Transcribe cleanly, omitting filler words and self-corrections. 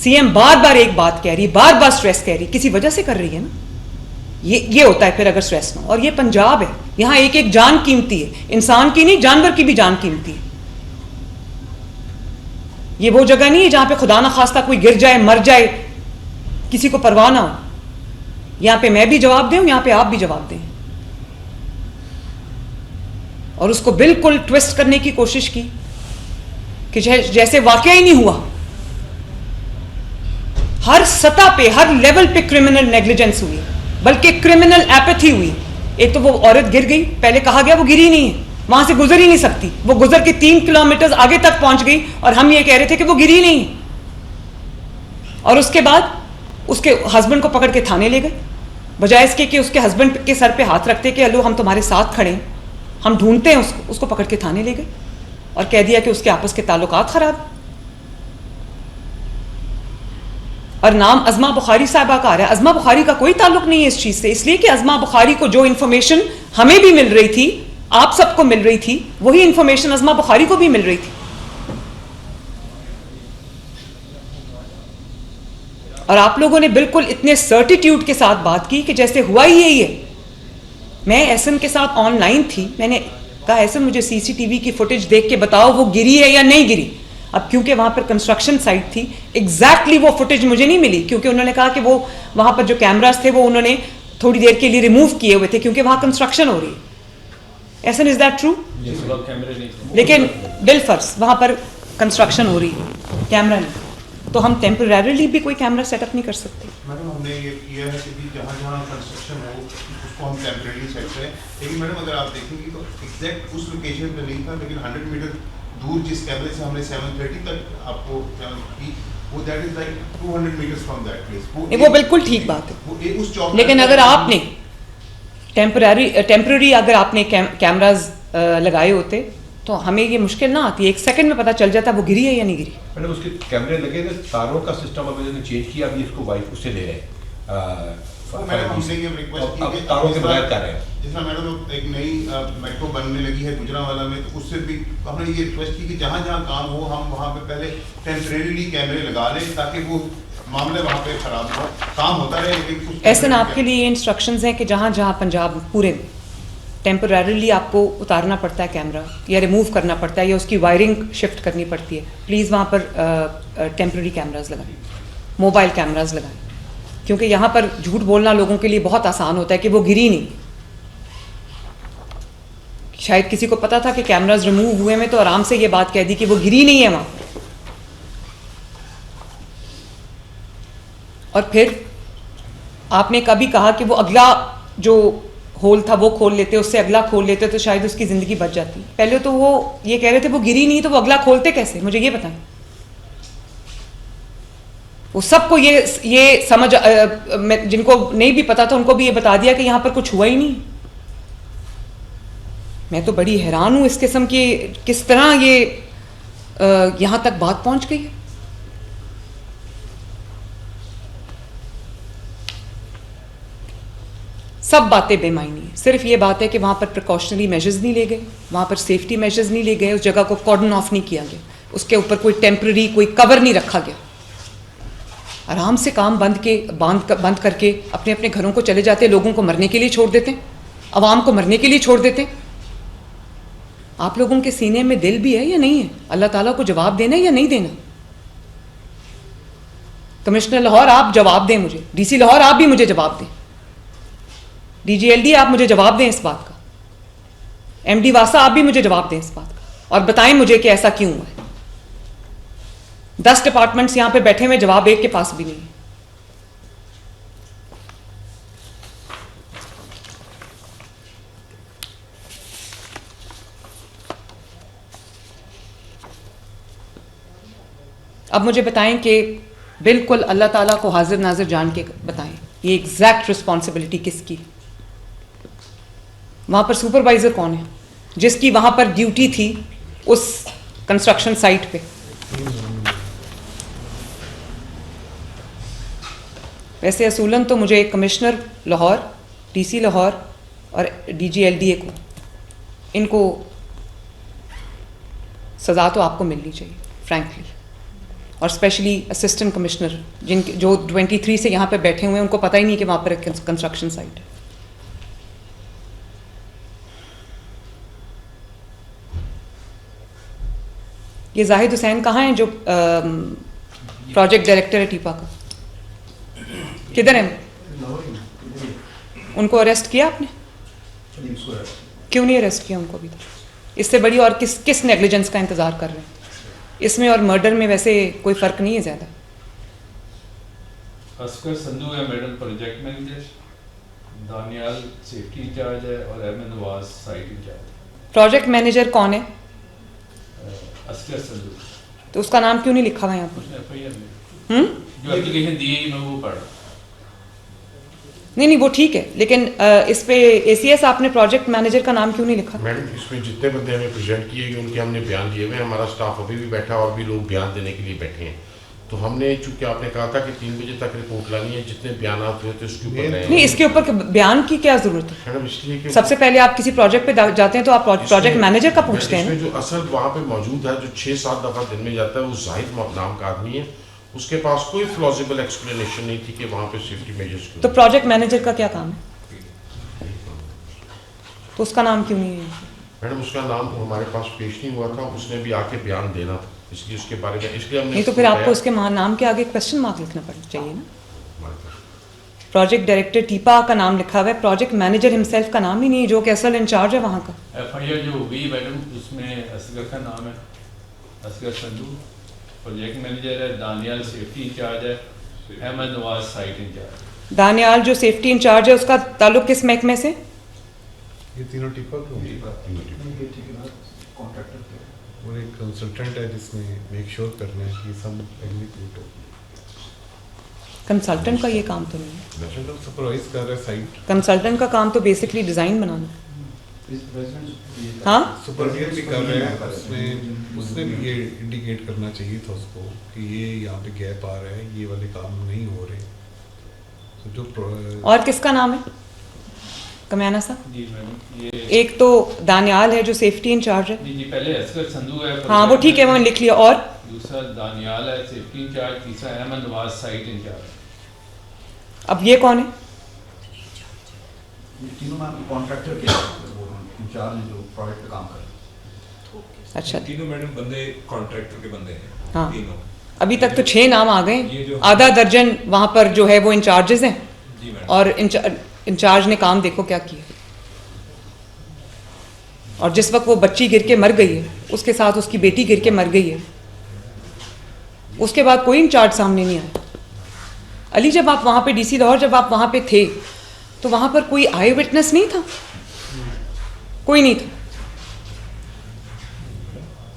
CM बार बार एक बात कह रही है, बार बार स्ट्रेस कह रही है, किसी वजह से कर रही है ना। ये होता है फिर अगर स्ट्रेस ना। और ये पंजाब है, यहां एक एक जान कीमती है, इंसान की नहीं जानवर की भी जान कीमती है। ये वो जगह नहीं है जहां पे खुदा ना खास्ता कोई गिर जाए मर जाए किसी को परवाह ना हो। यहां पे मैं भी जवाब दूं, यहां पे आप भी जवाब दें। और उसको बिल्कुल ट्विस्ट करने की कोशिश की कि जैसे वाकया ही नहीं हुआ। हर सतह पे, हर लेवल पे क्रिमिनल नेग्लिजेंस हुई, बल्कि क्रिमिनल एपैथी हुई। एक तो वो औरत गिर गई, पहले कहा गया वो गिरी नहीं है, वहां से गुजर ही नहीं सकती, वो गुजर के 3 किलोमीटर आगे तक पहुंच गई और हम ये कह रहे थे कि वो गिरी नहीं। और उसके बाद उसके हस्बैंड को पकड़ के थाने ले गए, बजाय इसके कि उसके हस्बैंड के सर पे हाथ रखते कि अलो हम तुम्हारे साथ खड़े हैं, हम ढूंढते हैं उसको पकड़ के थाने ले गए और कह दिया कि उसके आपस के ताल्लुकात खराब। और नाम अज़मा बुखारी साहबा का आ रहा है। अज़मा बुखारी का कोई ताल्लुक नहीं है इस चीज से, इसलिए कि अज़मा बुखारी को जो इंफॉर्मेशन हमें भी मिल रही थी, आप सबको मिल रही थी, वही इंफॉर्मेशन अज़मा बुखारी को भी मिल रही थी। और आप लोगों ने बिल्कुल इतने सर्टिट्यूड के साथ बात की कि जैसे हुआ ही यही है। मैं एहसन के साथ ऑनलाइन थी, मैंने कहा एहसन मुझे सीसीटीवी की फुटेज देख के बताओ वो गिरी है या नहीं गिरी। अब क्योंकि वहां पर कंस्ट्रक्शन साइट थी, एग्जैक्टली वो फुटेज मुझे नहीं मिली, क्योंकि उन्होंने कहा कि वो वहां पर जो कैमरास थे वो उन्होंने थोड़ी देर के लिए रिमूव किए हुए थे क्योंकि वहां कंस्ट्रक्शन हो रही है। Ehsan is that true? लेकिन बिलफर्ज वहां पर कंस्ट्रक्शन हो रही है, कैमरा नहीं, तो हम टेम्परेरीली भी कोई कैमरा सेटअप नहीं कर सकते। मैडम हमने ये किया है कि जहाँ कंस्ट्रक्शन हो उसको हम टेम्परेरी सेट करें, लेकिन मैडम अगर आप देखेंगे तो एग्जैक्ट उस लोकेशन पे नहीं था, लेकिन 100 मीटर दूर जिस कैमरे से हमने 730 तक आपको की, वो that is like 200 metres from that place. वो बिल्कुल ठीक बात है, उस चौक, लेकिन अगर आपने टेम्पररी अगर आपने कैमराज लगाए होते तो हमें ये मुश्किल ना आती, 1 सेकंड में पता चल जाता वो गिरी है या नहीं गिरी। मैडम उसके कैमरे लगे थे, तारों का सिस्टम अब इन्होंने चेंज किया, अभी इसको वाइफ उससे ले रहे हैं। मैडम हमने ये रिक्वेस्ट की कि तारों के बगैर कर रहे हैं। जिसमें मैडम एक नई मेट्रो बनने लगी है गुजरांवाला में, तो उससे भी हमने ये रिक्वेस्ट की कि जहाँ जहाँ काम हो हम वहाँ पे पहले टेम्परेरीली कैमरे लगा लें ताकि वो मामले वहाँ पे खराब हो, काम होता रहे। लेकिन ऐसा ना आपके लिए इंस्ट्रक्शंस हैं कि जहाँ जहाँ पंजाब पूरे में टेम्परेरीली आपको उतारना पड़ता है कैमरा या रिमूव करना पड़ता है या उसकी वायरिंग शिफ्ट करनी पड़ती है, प्लीज़ वहाँ पर टेम्परेरी कैमराज लगाएं, मोबाइल कैमराज लगाएं, क्योंकि यहाँ पर झूठ बोलना लोगों के लिए बहुत आसान होता है कि वो गिरी नहीं। शायद किसी को पता था कि कैमराज रिमूव हुए में तो आराम से ये बात कह दी कि वो गिरी नहीं है वहाँ पर। और फिर आपने कभी कहा कि वो अगला जो होल था वो खोल लेते, उससे अगला खोल लेते तो शायद उसकी ज़िंदगी बच जाती। पहले तो वो ये कह रहे थे वो गिरी नहीं, तो वो अगला खोलते कैसे, मुझे ये बताएं। वो सबको ये समझ जिनको नहीं भी पता था उनको भी ये बता दिया कि यहाँ पर कुछ हुआ ही नहीं। मैं तो बड़ी हैरान हूँ इस किस्म की किस तरह ये यहाँ तक बात पहुँच गई है। सब बातें बेमायनी है, सिर्फ ये बात है कि वहाँ पर प्रिकॉशनरी मेजर्स नहीं ले गए, वहाँ पर सेफ्टी मेजर्स नहीं ले गए, उस जगह को कॉर्डन ऑफ नहीं किया गया, उसके ऊपर कोई टेम्पररी कोई कवर नहीं रखा गया। आराम से काम बंद करके अपने अपने घरों को चले जाते, लोगों को मरने के लिए छोड़ देते, अवाम को मरने के लिए छोड़ देते। आप लोगों के सीने में दिल भी है या नहीं है अल्लाह ताला को जवाब देना या नहीं देना? कमिश्नर लाहौर आप जवाब दें मुझे, डीसी लाहौर आप भी मुझे जवाब दें, डीजीएलडी आप मुझे जवाब दें इस बात का, एमडी वासा आप भी मुझे जवाब दें इस बात का और बताएं मुझे कि ऐसा क्यों हुआ है। 10 डिपार्टमेंट्स यहां पे बैठे हुए, जवाब एक के पास भी नहीं है। अब मुझे बताएं कि बिल्कुल अल्लाह ताला को हाजिर नाजिर जान के बताएं, ये एग्जैक्ट रिस्पॉन्सिबिलिटी किसकी? वहाँ पर सुपरवाइज़र कौन है जिसकी वहाँ पर ड्यूटी थी उस कंस्ट्रक्शन साइट पे? वैसे असूलन तो मुझे कमिश्नर लाहौर, डीसी लाहौर और डीजीएलडीए को, इनको सज़ा तो आपको मिलनी चाहिए फ्रैंकली। और स्पेशली असिस्टेंट कमिश्नर जिनके जो 23 से यहाँ पे बैठे हुए हैं, उनको पता ही नहीं कि वहाँ पर एक कंस्ट्रक्शन साइट है। ये जाहिद हुसैन कहाँ हैं जो प्रोजेक्ट डायरेक्टर है टीपा का? किधर है? उनको अरेस्ट किया आपने? क्यों नहीं अरेस्ट किया उनको अभी तक? इससे बड़ी और किस नेग्लिजेंस का इंतजार कर रहे हैं? इसमें और मर्डर में वैसे कोई फर्क नहीं है ज्यादा। असगर संधू है madam project manager, Daniyal safety incharge है और Ahmad Nawaz site incharge. Project manager कौन है? असगर संधू। तो उसका नाम क्यों नहीं लिखा हुआ यहाँ पर? उसने FIR में जो एप्लीकेशन दी है मैं वो पढ़ रहा। नहीं वो ठीक है, लेकिन इस पे ACS आपने प्रोजेक्ट मैनेजर का नाम क्यों नहीं लिखा? मैडम इसमें जितने बंदे हमें प्रेजेंट किए गए उनके हमने बयान दिए हुए हैं। हमारा स्टाफ अभी भी बैठा और भी लोग बयान देने के लिए बैठे हैं। तो हमने चूंकि आपने कहा था कि 3 बजे तक रिपोर्ट लानी है, जितने बयान हुए थे उसके ऊपर नहीं, इसके ऊपर बयान की क्या जरूरत है? मैडम इसलिए कि सबसे पहले आप किसी प्रोजेक्ट पे जाते हैं तो आप प्रोजेक्ट मैनेजर का पूछते हैं। इसमें जो असल वहाँ पे मौजूद है, जो 6-7 दफा दिन में जाता है, वो जाहिद नाम का आदमी है। उसके पास कोई प्लॉजिबल एक्सप्लेनेशन नहीं थी कि वहाँ पे सेफ्टी मेजर्स तो प्रोजेक्ट मैनेजर का क्या काम है? तो उसका नाम क्यों नहीं है? मैडम उसका नाम हमारे पास पेश नहीं हुआ था, उसने भी आके बयान देना था, इसलिए उसके बारे में इसलिए हमने नहीं तो फिर आपको उसके नाम के आगे क्वेश्चन मार्क लिखना पड़ना चाहिए ना। प्रोजेक्ट डायरेक्टर टीपा का नाम लिखा हुआ है, प्रोजेक्ट मैनेजर हिमसेल्फ का नाम ही नहीं है, जो कि असल इंचार्ज है वहाँ का। FIR जो हुई मैडम उसमें असगर का नाम है, असगर संधू प्रोजेक्ट मैनेजर है, दानियाल सेफ्टी इंचार्ज है, अहमद नवाज साइट इंचार्ज। दानियाल जो सेफ्टी इंचार्ज है उसका ताल्लुक किस महकमे से? ये तीनों टीपा और एक कंसल्टेंट है जिसने मेक श्योर करना है कि सब एग्जीक्यूट हो। कंसल्टेंट का ये काम तो नहीं है। नेशनल सुपरवाइज कर रहा है साइट। कंसल्टेंट का काम तो बेसिकली डिजाइन बनाना। हाँ, सुपरवाइजर भी कर रहे हैं, उसमें उसने भी ये इंडिकेट करना चाहिए था उसको कि ये यहाँ पे गैप आ रहा है, ये वाले काम नहीं हो रहे। तो जो और किसका नाम है? कमयाना साहब जी मैडम ये एक तो दानियाल है जो सेफ्टी इंचार्ज है। जी पहले असगर संधू है। हाँ वो ठीक है, वो लिख लिया। और दूसरा दानियाल है सेफ्टी इंचार्ज, तीसरा अहमद नवाज साइट इंचार्ज। अब ये कौन है? ये तीनों मैम कॉन्ट्रैक्टर के इंचार्ज जो प्रोजेक्ट पे काम कर रहे हैं। अच्छा, तीनों मैडम बंदे कॉन्ट्रैक्टर के बंदे हैं। हाँ तीनों अभी तक तो 6 नाम आ ये गए। जो- आधा दर्जन वहाँ पर जो है वो इंचार्जेस हैं जी मैडम। और इंचार्ज ने काम देखो क्या किया। और जिस वक्त वो बच्ची गिर के मर गई है उसके साथ उसकी बेटी गिर के मर गई है, उसके बाद कोई इंचार्ज सामने नहीं आया। अली जब आप वहाँ पे DC लाहौर जब आप वहाँ पे थे तो वहाँ पर कोई आई विटनेस नहीं था? कोई नहीं था।